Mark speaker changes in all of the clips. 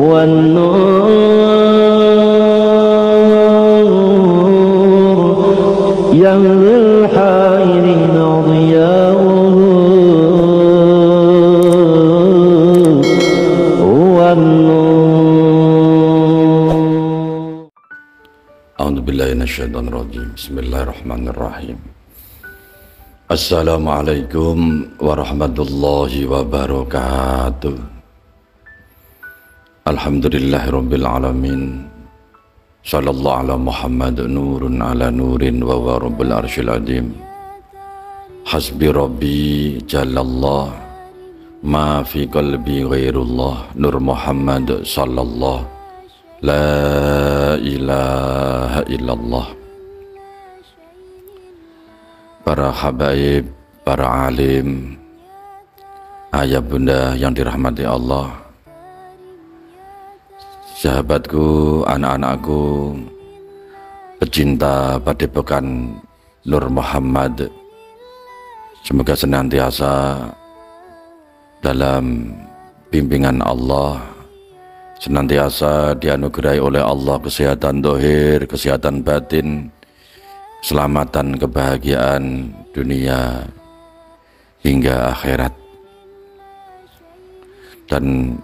Speaker 1: والنور يهوي الحائرين ضياؤه هو النور.
Speaker 2: أعوذ بالله من الشيطان الرجيم. بسم الله الرحمن الرحيم. Assalamualaikum warahmatullahi wabarakatuh. Alhamdulillahirabbil alamin. Sallallahu ala Muhammad nurun ala nurin wa huwa rabbul arsyil azim. Hasbi rabbi jalallah ma fi qalbi ghairullah Nur Muhammad sallallahu la ilaha illallah. Para habaib, para alim, ayah bunda yang dirahmati Allah, sahabatku, anak-anakku, pecinta padepokan Nur Muhammad, semoga senantiasa dalam bimbingan Allah, senantiasa dianugerahi oleh Allah kesehatan zahir, kesehatan batin, keselamatan, kebahagiaan dunia hingga akhirat. Dan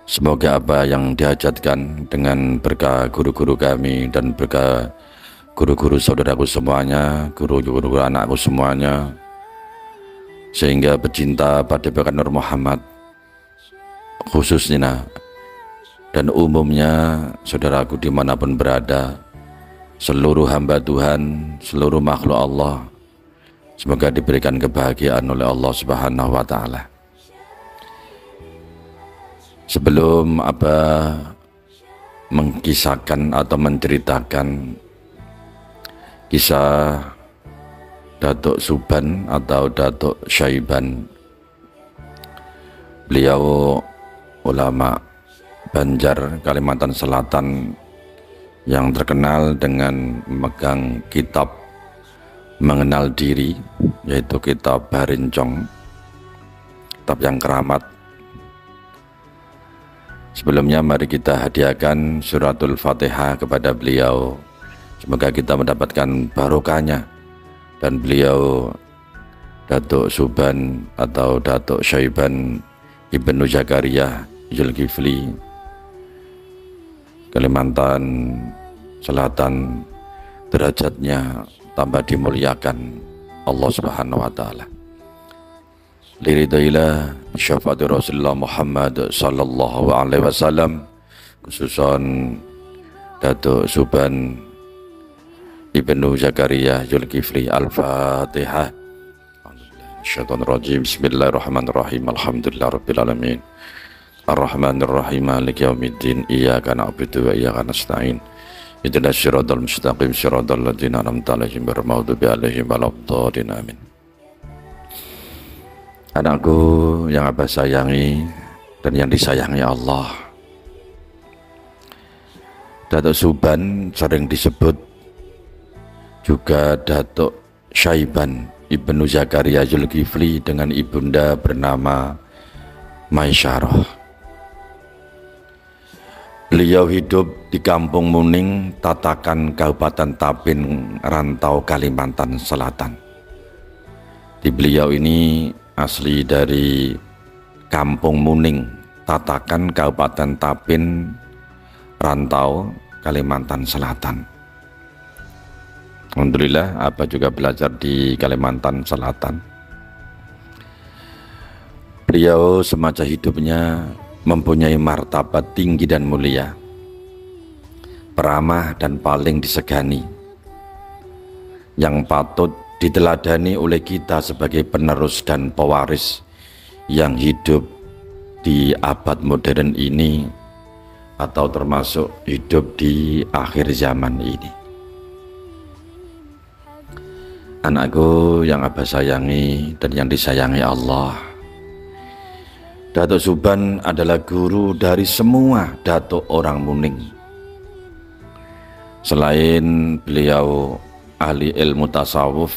Speaker 2: semoga apa yang dihajatkan dengan berkah guru-guru kami dan berkah guru-guru saudaraku semuanya, guru-guru anakku semuanya, sehingga pecinta padepokan Nur Muhammad khususnya dan umumnya saudaraku dimanapun berada, seluruh hamba Tuhan, seluruh makhluk Allah, semoga diberikan kebahagiaan oleh Allah Subhanahu wa Ta'ala. Sebelum mengkisahkan atau menceritakan kisah Datuk Suban atau Datuk Syaiban, beliau ulama Banjar, Kalimantan Selatan, yang terkenal dengan memegang kitab mengenal diri, yaitu kitab Barincong, kitab yang keramat. Sebelumnya mari kita hadiahkan suratul Fatihah kepada beliau, semoga kita mendapatkan barokahnya. Dan beliau Datuk Suban atau Datuk Syaiban Ibnu Zakaria Zulkifli, Kalimantan Selatan, derajatnya tambah dimuliakan Allah Subhanahu wa Ta'ala. Liridailah syafaat Rasulullah Muhammad sallallahu alaihi wasallam, khususon Datuk Suban Ibnu Zakaria Zulkifli. Al-Fatihah. Syaitanir Bismillahirrahmanirrahim. Alhamdulillahirabbil alamin. Ar-Rahmanir-Rahim, Maliki yaumiddin. Iyyaka na'budu wa iyyaka nasta'in. Ihdinas siratal mustaqim, siratal ladzina an'amta 'alaihim ghairil maghdubi 'alaihim waladdallin. Amin. Anakku yang Abah sayangi dan yang disayangi Allah, Datuk Suban sering disebut juga Datuk Syaiban Ibnu Zakaria Zulkifli dengan ibunda bernama Maisyarah. Beliau hidup di Kampung Muning, Tatakan, Kabupaten Tapin, Rantau, Kalimantan Selatan. Di beliau ini asli dari Kampung Muning, Tatakan, Kabupaten Tapin, Rantau, Kalimantan Selatan. Alhamdulillah, Abah juga belajar di Kalimantan Selatan. Beliau semasa hidupnya mempunyai martabat tinggi dan mulia, peramah dan paling disegani, yang patut diteladani oleh kita sebagai penerus dan pewaris yang hidup di abad modern ini atau termasuk hidup di akhir zaman ini. Anakku yang Abah sayangi dan yang disayangi Allah, Datuk Suban adalah guru dari semua datuk orang Muning. Selain beliau ahli ilmu tasawuf,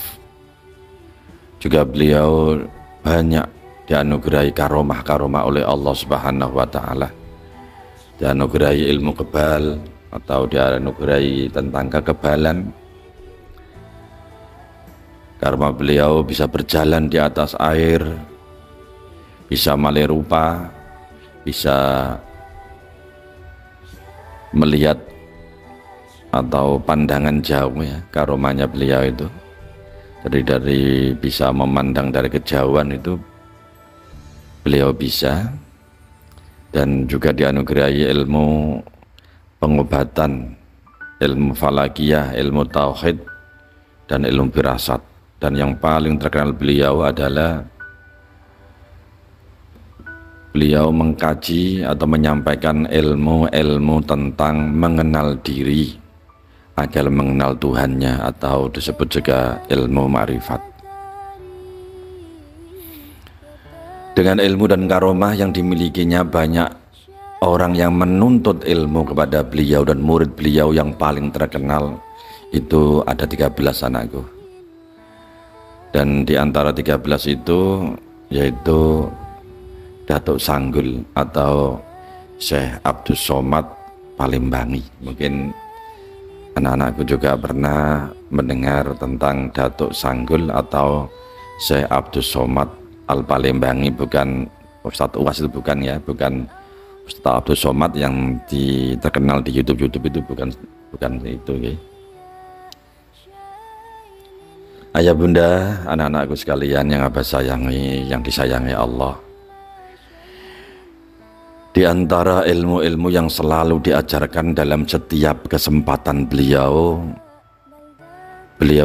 Speaker 2: juga beliau banyak dianugerahi karomah-karomah oleh Allah Subhanahu wa Ta'ala. dianugerahi ilmu kebal atau dianugerahi tentang kekebalan, karena beliau bisa berjalan di atas air, bisa malih rupa, bisa melihat atau pandangan jauh ya, karomanya beliau itu. Jadi dari bisa memandang dari kejauhan itu beliau bisa, dan juga dianugerahi ilmu pengobatan, ilmu falakiyah, ilmu tauhid, dan ilmu firasat. Dan yang paling terkenal beliau adalah beliau mengkaji atau menyampaikan ilmu-ilmu tentang mengenal diri agar mengenal Tuhannya, atau disebut juga ilmu ma'rifat. Dengan ilmu dan karomah yang dimilikinya, banyak orang yang menuntut ilmu kepada beliau, dan murid beliau yang paling terkenal itu ada 13 anakku. Dan di antara 13 itu yaitu Datuk Sanggul atau Syekh Abdus Somad Palembangi. Mungkin anak-anakku juga pernah mendengar tentang Datuk Sanggul atau Syekh Abdus Somad Al Palembangi. Bukan Ustadz Uwas itu, bukan ya, bukan Ustadz Abdus Somad yang terkenal di YouTube itu, bukan itu ya. Ayah bunda, anak-anakku sekalian yang abah sayangi, yang disayangi Allah, di antara ilmu-ilmu yang selalu diajarkan dalam setiap kesempatan beliau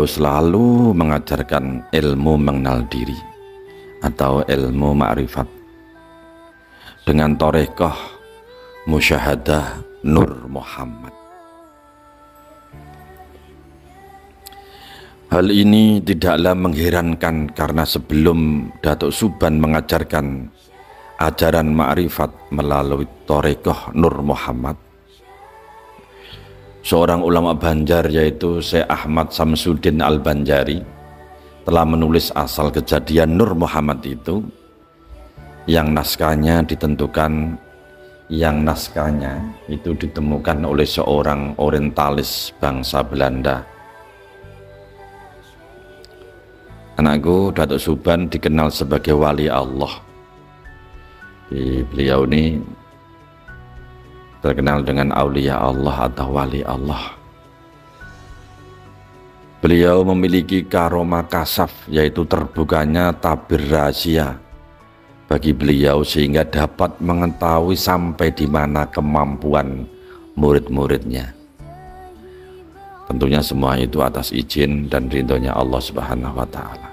Speaker 2: selalu mengajarkan ilmu mengenal diri atau ilmu ma'rifat dengan thariqah musyahadah Nur Muhammad. Hal ini tidaklah mengherankan, karena sebelum Datuk Suban mengajarkan ajaran ma'rifat melalui thariqah Nur Muhammad, seorang ulama Banjar yaitu Syekh Ahmad Samsuddin Al-Banjari telah menulis asal kejadian Nur Muhammad itu, yang naskahnya ditemukan oleh seorang orientalis bangsa Belanda. Anakku, Datuk Suban dikenal sebagai wali Allah. Beliau ini terkenal dengan aulia Allah atau wali Allah. Beliau memiliki karomah kasaf, yaitu terbukanya tabir rahasia bagi beliau, sehingga dapat mengetahui sampai di mana kemampuan murid-muridnya. Tentunya semua itu atas izin dan ridhonya Allah Subhanahu wa Ta'ala.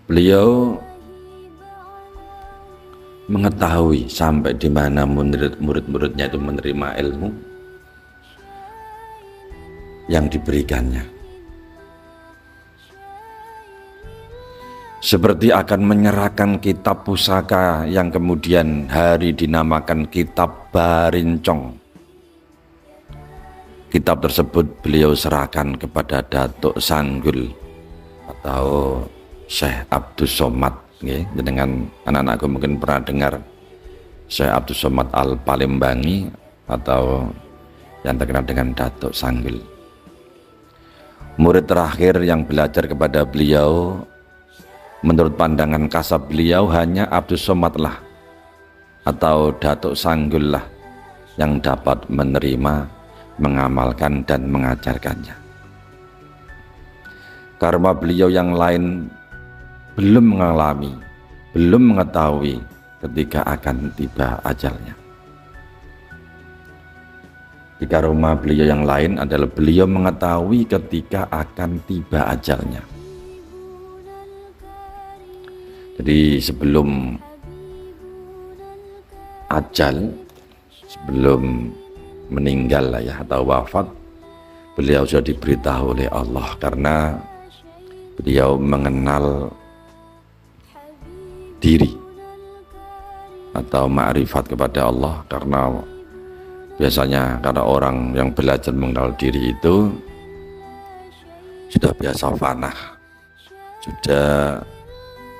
Speaker 2: Beliau mengetahui sampai di mana murid-muridnya itu menerima ilmu yang diberikannya, seperti akan menyerahkan kitab pusaka yang kemudian hari dinamakan kitab Barincong. Kitab tersebut beliau serahkan kepada Datuk Sanggul atau Syekh Abdus Somad. Dengan anak-anakku mungkin pernah dengar Syekh Abdus Somad Al Palembangi atau yang terkenal dengan Datuk Sanggul. Murid terakhir yang belajar kepada beliau, menurut pandangan kasab beliau, hanya Abdus Somad lah atau Datuk Sanggul lah yang dapat menerima, mengamalkan dan mengajarkannya. Karena beliau yang lain belum mengalami, belum mengetahui ketika akan tiba ajalnya. Di karomah beliau yang lain adalah beliau mengetahui ketika akan tiba ajalnya. Jadi sebelum ajal, sebelum meninggal lah ya, atau wafat, beliau sudah diberitahu oleh Allah, karena beliau mengenal diri atau ma'rifat kepada Allah. Karena biasanya karena orang yang belajar mengenal diri itu sudah biasa fana, sudah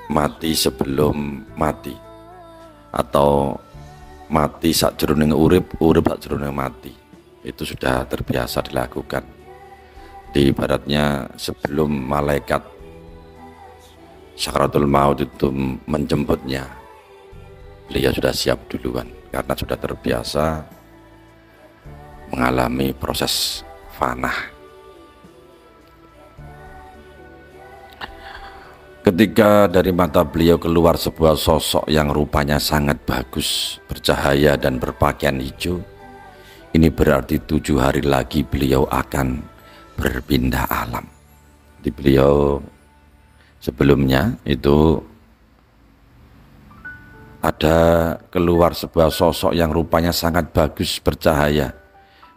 Speaker 2: mati sebelum mati, atau mati sakjroning urip, urip sakjroning mati. Itu sudah terbiasa dilakukan. Di ibaratnya sebelum malaikat sakaratul maut itu menjemputnya, beliau sudah siap duluan karena sudah terbiasa mengalami proses fana. Ketika dari mata beliau keluar sebuah sosok yang rupanya sangat bagus, bercahaya dan berpakaian hijau, ini berarti 7 hari lagi beliau akan berpindah alam. Di beliau sebelumnya itu ada keluar sebuah sosok yang rupanya sangat bagus, bercahaya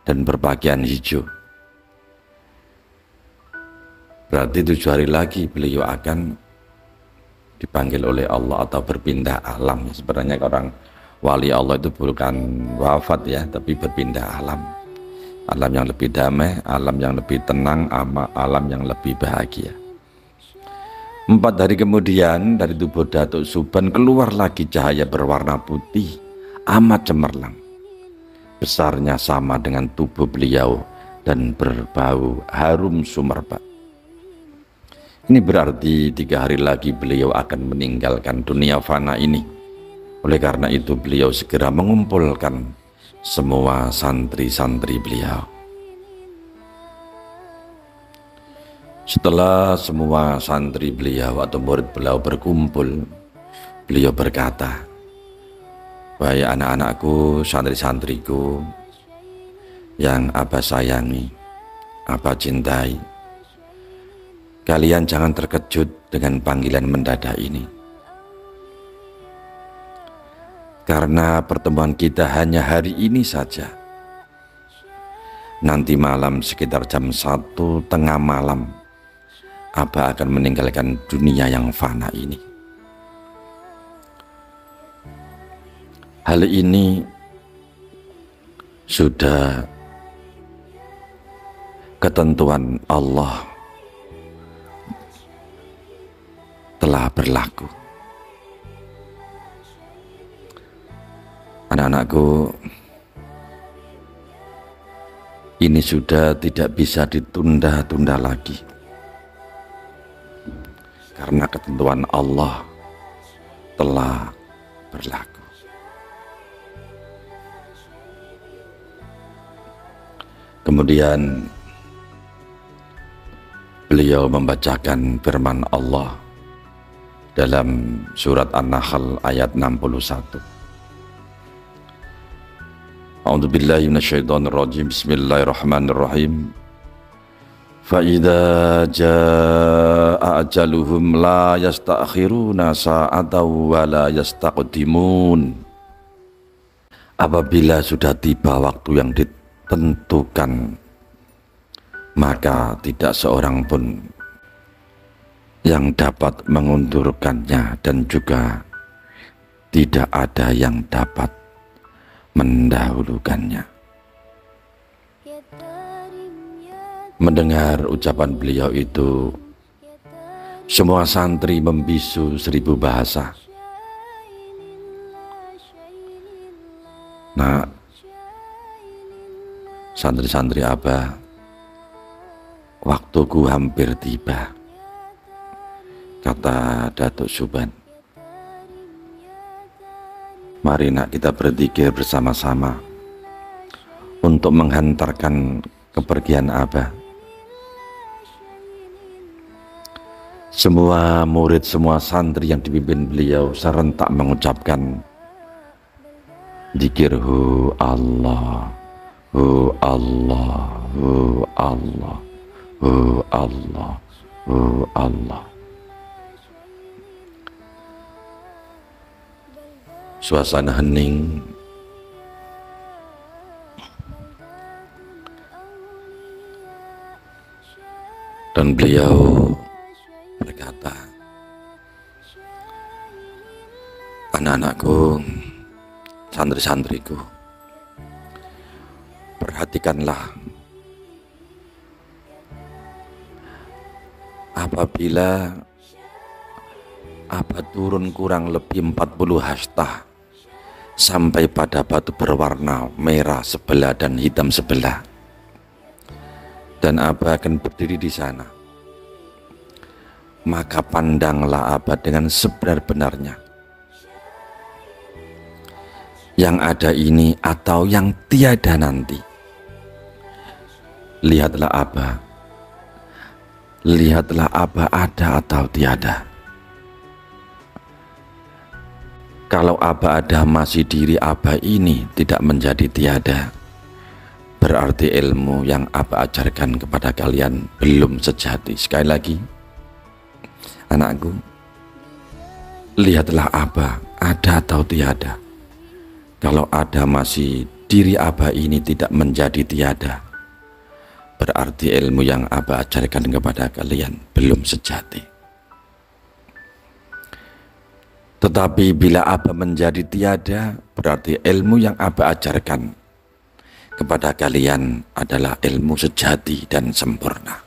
Speaker 2: dan berpakaian hijau. Berarti 7 hari lagi beliau akan dipanggil oleh Allah atau berpindah alam. Sebenarnya orang wali Allah itu bukan wafat ya, tapi berpindah alam. Alam yang lebih damai, alam yang lebih tenang, alam yang lebih bahagia. 4 hari kemudian dari tubuh Datuk Suban keluar lagi cahaya berwarna putih, amat cemerlang. Besarnya sama dengan tubuh beliau dan berbau harum sumerbak. Ini berarti 3 hari lagi beliau akan meninggalkan dunia fana ini. Oleh karena itu beliau segera mengumpulkan semua santri-santri beliau. Setelah semua santri beliau atau murid beliau berkumpul, beliau berkata, "Wahai anak-anakku, santri-santriku yang Abah sayangi, Abah cintai, kalian jangan terkejut dengan panggilan mendadak ini. Karena pertemuan kita hanya hari ini saja. Nanti malam sekitar jam 1 tengah malam, Abah akan meninggalkan dunia yang fana ini. Hal ini sudah ketentuan Allah telah berlaku. Anak-anakku, ini sudah tidak bisa ditunda-tunda lagi, karena ketentuan Allah telah berlaku. Kemudian beliau membacakan firman Allah dalam surat An-Nahl ayat 61. A'udzubillahi minasyaitonirrajim. Bismillahirrahmanirrahim. Fa idza jaa ajaluhum la yasta'khiruna sa'atan wa la yastaqdimun. Apabila sudah tiba waktu yang ditentukan, maka tidak seorang pun yang dapat mengundurkannya, dan juga tidak ada yang dapat mendahulukannya. Mendengar ucapan beliau itu, semua santri membisu 1000 bahasa. Nah, santri-santri Abah, waktuku hampir tiba, kata Datuk Suban. Mari nak kita berzikir bersama-sama untuk menghantarkan kepergian Abah. Semua murid, semua santri yang dipimpin beliau serentak mengucapkan zikir hu Allah, hu Allah, hu Allah, hu Allah, hu Allah. Suasana hening, dan beliau berkata, anak-anakku, santri-santriku, perhatikanlah, apabila Abah turun kurang lebih 40 hasta sampai pada batu berwarna merah sebelah dan hitam sebelah, dan Abah akan berdiri di sana. Maka pandanglah Abah dengan sebenar-benarnya, yang ada ini atau yang tiada nanti. Lihatlah Abah ada atau tiada. Kalau Abah ada, masih diri Abah ini tidak menjadi tiada, berarti ilmu yang Abah ajarkan kepada kalian belum sejati. Sekali lagi, anakku, lihatlah Abah ada atau tiada. Kalau ada, masih diri Abah ini tidak menjadi tiada, berarti ilmu yang Abah ajarkan kepada kalian belum sejati. Tetapi bila Abah menjadi tiada, berarti ilmu yang Abah ajarkan kepada kalian adalah ilmu sejati dan sempurna.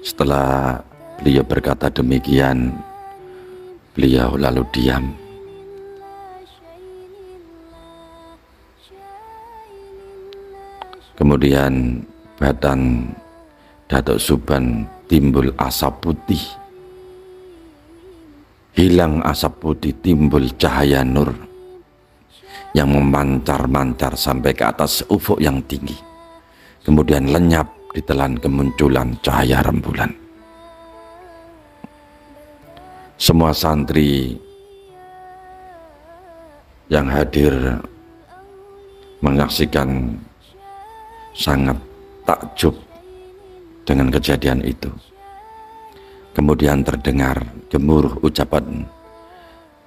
Speaker 2: Setelah beliau berkata demikian, beliau lalu diam. Kemudian badan Datuk Suban timbul asap putih, hilang asap putih, timbul cahaya nur yang memancar-mancar sampai ke atas ufuk yang tinggi, kemudian lenyap ditelan kemunculan cahaya rembulan. Semua santri yang hadir menyaksikan sangat takjub dengan kejadian itu. Kemudian terdengar gemuruh ucapan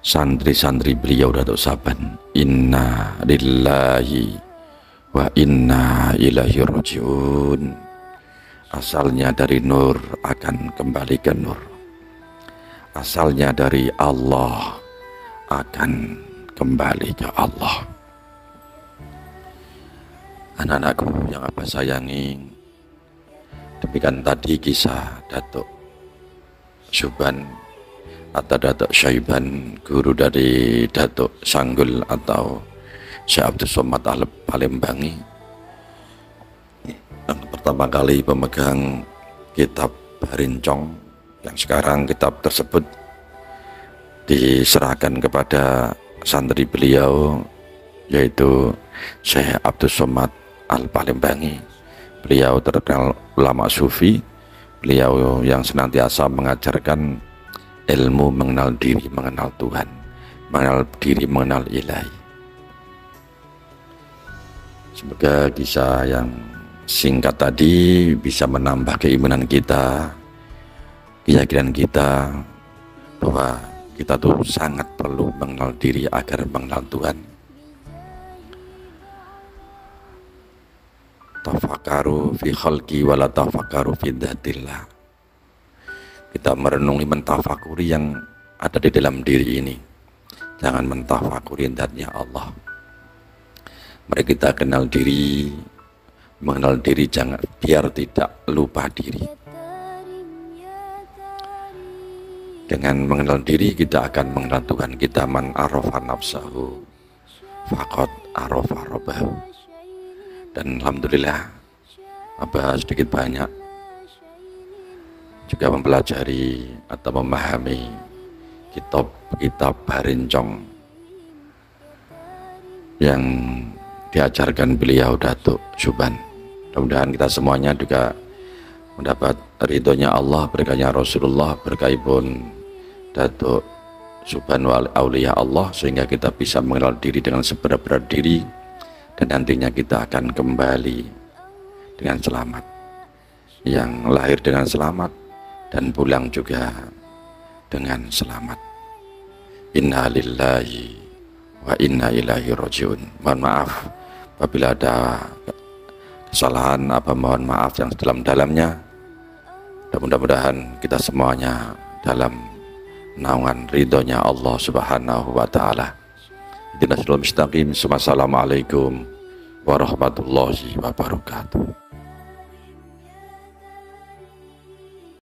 Speaker 2: santri-santri beliau Datuk Saban, inna lillahi wa inna ilaihi rajiun. Asalnya dari nur akan kembali ke nur, asalnya dari Allah akan kembali ke Allah. Anak-anakku yang Abah sayangi, demikian tadi kisah Datuk Suban atau Datuk Syaiban, guru dari Datuk Sanggul atau Syekh Abdul Somad Al-Palembangi, yang pertama kali pemegang kitab Barincong, yang sekarang kitab tersebut diserahkan kepada santri beliau, yaitu Syekh Abdul Somad Al-Palembangi. Beliau terkenal ulama sufi, beliau yang senantiasa mengajarkan ilmu mengenal diri, mengenal Tuhan, mengenal diri, mengenal ilahi. Semoga kisah yang singkat tadi bisa menambah keimanan kita, keyakinan kita bahwa kita tuh sangat perlu mengenal diri agar mengenal Tuhan. Tafakaru fi khalqi wa la tafakaru fi dzatillah. Kita merenungi, mentafakuri yang ada di dalam diri ini, jangan mentafakuri zatnya Allah. Mari kita kenal diri, mengenal diri, jangan biar tidak lupa diri. Dengan mengenal diri kita akan mengenal Tuhan kita. Man arafa nafsahu faqad arafa rabbahu. Dan alhamdulillah Abah sedikit banyak juga mempelajari atau memahami kitab Barincong yang diajarkan beliau Datuk Suban. Mudah-mudahan kita semuanya juga mendapat ridhonya Allah, berkahnya Rasulullah, berkahipun Datuk Suban wal auliya Allah, sehingga kita bisa mengenal diri dengan sebenar-benar diri, dan nantinya kita akan kembali dengan selamat, yang lahir dengan selamat dan pulang juga dengan selamat. Inna lillahi wa inna ilaihi rajiun. Mohon maaf apabila ada kesalahan, mohon maaf yang sedalam-dalamnya. Dan mudah-mudahan kita semuanya dalam naungan ridhonya Allah Subhanahu wa ta'ala. Ihdinas siratal mustaqim. Wassalamualaikum warahmatullahi wabarakatuh.